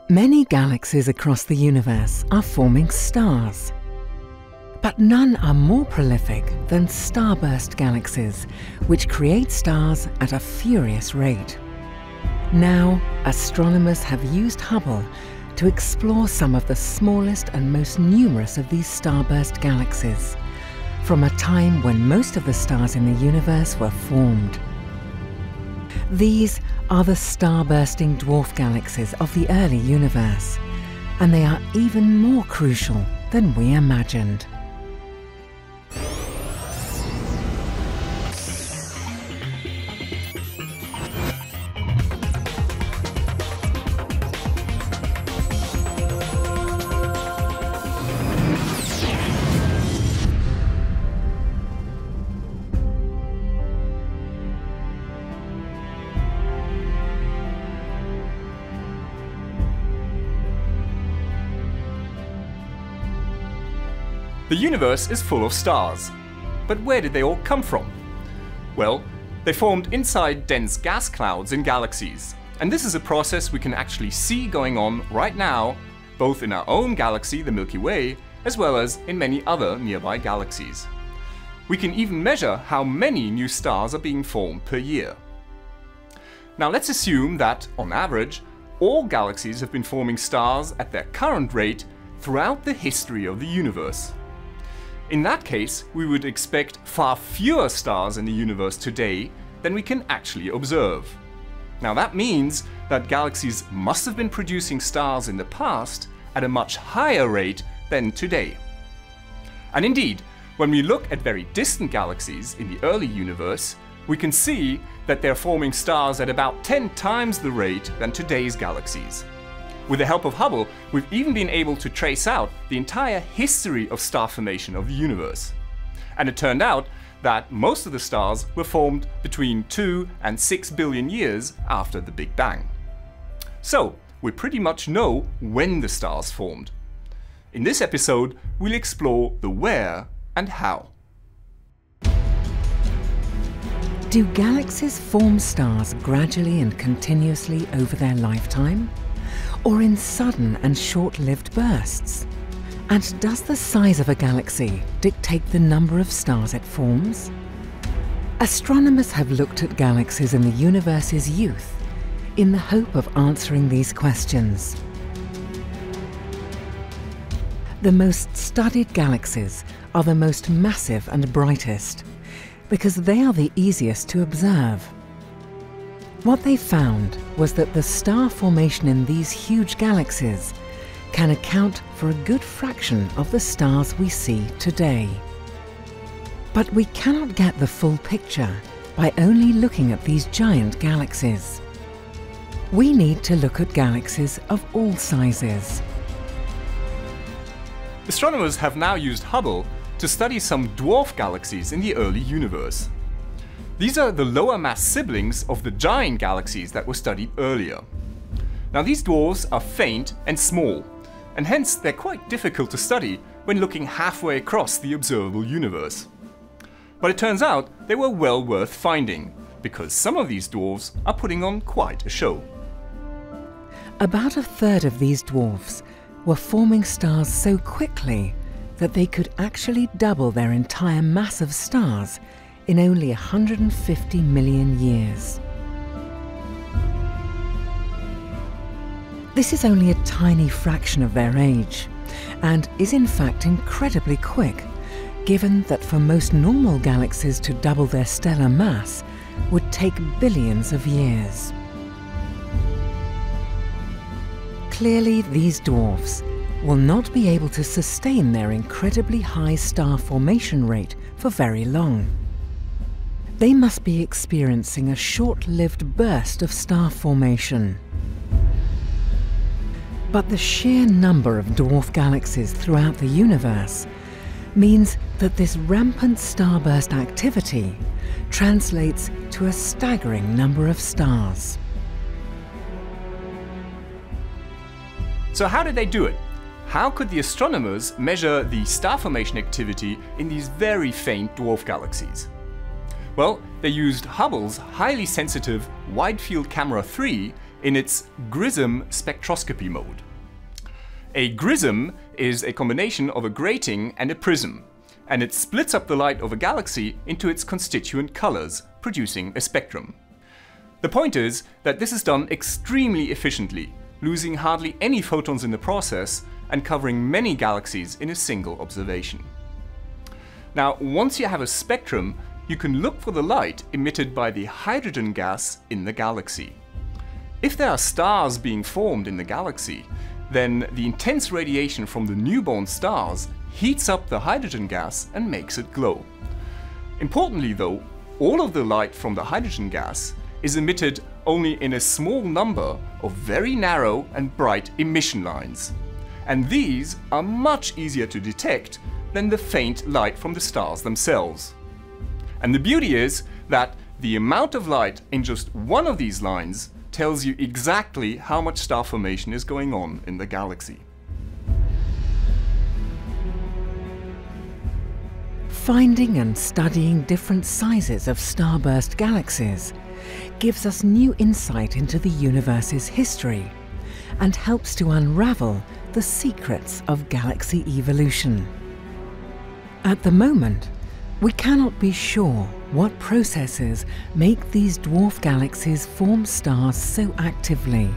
Many galaxies across the universe are forming stars. But none are more prolific than starburst galaxies, which create stars at a furious rate. Now, astronomers have used Hubble to explore some of the smallest and most numerous of these starburst galaxies, from a time when most of the stars in the universe were formed. These are the star-bursting dwarf galaxies of the early universe, and they are even more crucial than we imagined. The universe is full of stars. But where did they all come from? Well, they formed inside dense gas clouds in galaxies. And this is a process we can actually see going on right now, both in our own galaxy, the Milky Way, as well as in many other nearby galaxies. We can even measure how many new stars are being formed per year. Now let's assume that, on average, all galaxies have been forming stars at their current rate throughout the history of the universe. In that case, we would expect far fewer stars in the universe today than we can actually observe. Now that means that galaxies must have been producing stars in the past at a much higher rate than today. And indeed, when we look at very distant galaxies in the early universe, we can see that they're forming stars at about 10 times the rate than today's galaxies. With the help of Hubble, we've even been able to trace out the entire history of star formation of the universe. And it turned out that most of the stars were formed between 2 and 6 billion years after the Big Bang. So, we pretty much know when the stars formed. In this episode, we'll explore the where and how. Do galaxies form stars gradually and continuously over their lifetime? Or in sudden and short-lived bursts? And does the size of a galaxy dictate the number of stars it forms? Astronomers have looked at galaxies in the universe's youth in the hope of answering these questions. The most studied galaxies are the most massive and brightest because they are the easiest to observe. What they found was that the star formation in these huge galaxies can account for a good fraction of the stars we see today. But we cannot get the full picture by only looking at these giant galaxies. We need to look at galaxies of all sizes. Astronomers have now used Hubble to study some dwarf galaxies in the early universe. These are the lower mass siblings of the giant galaxies that were studied earlier. Now these dwarfs are faint and small, and hence they're quite difficult to study when looking halfway across the observable universe. But it turns out they were well worth finding, because some of these dwarfs are putting on quite a show. About a third of these dwarfs were forming stars so quickly that they could actually double their entire mass of stars in only 150 million years. This is only a tiny fraction of their age, and is in fact incredibly quick, given that for most normal galaxies to double their stellar mass would take billions of years. Clearly, these dwarfs will not be able to sustain their incredibly high star formation rate for very long. They must be experiencing a short-lived burst of star formation. But the sheer number of dwarf galaxies throughout the universe means that this rampant starburst activity translates to a staggering number of stars. So how did they do it? How could the astronomers measure the star formation activity in these very faint dwarf galaxies? Well, they used Hubble's highly sensitive Wide Field Camera 3 in its GRISM spectroscopy mode. A GRISM is a combination of a grating and a prism, and it splits up the light of a galaxy into its constituent colors, producing a spectrum. The point is that this is done extremely efficiently, losing hardly any photons in the process and covering many galaxies in a single observation. Now, once you have a spectrum, you can look for the light emitted by the hydrogen gas in the galaxy. If there are stars being formed in the galaxy, then the intense radiation from the newborn stars heats up the hydrogen gas and makes it glow. Importantly though, all of the light from the hydrogen gas is emitted only in a small number of very narrow and bright emission lines. And these are much easier to detect than the faint light from the stars themselves. And the beauty is that the amount of light in just one of these lines tells you exactly how much star formation is going on in the galaxy. Finding and studying different sizes of starburst galaxies gives us new insight into the universe's history and helps to unravel the secrets of galaxy evolution. At the moment, we cannot be sure what processes make these dwarf galaxies form stars so actively.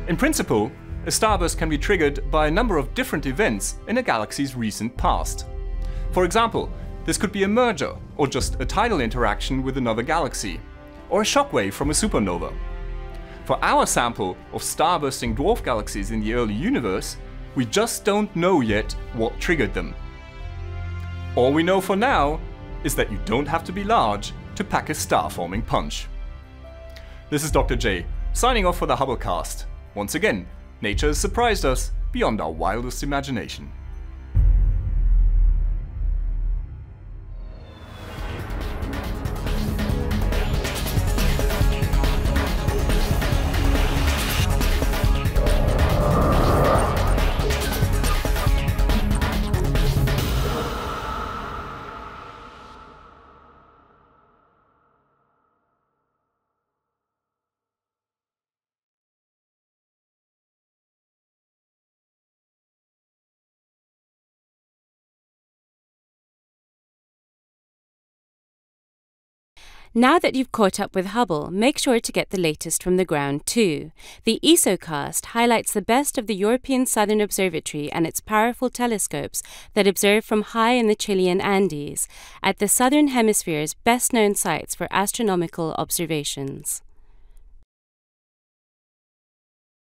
In principle, a starburst can be triggered by a number of different events in a galaxy's recent past. For example, this could be a merger, or just a tidal interaction with another galaxy, or a shockwave from a supernova. For our sample of starbursting dwarf galaxies in the early universe, we just don't know yet what triggered them. All we know for now is that you don't have to be large to pack a star-forming punch. This is Dr. J, signing off for the Hubblecast. Once again, nature has surprised us beyond our wildest imagination. Now that you've caught up with Hubble, make sure to get the latest from the ground too. The ESA Cast highlights the best of the European Southern Observatory and its powerful telescopes that observe from high in the Chilean Andes, at the Southern Hemisphere's best-known sites for astronomical observations.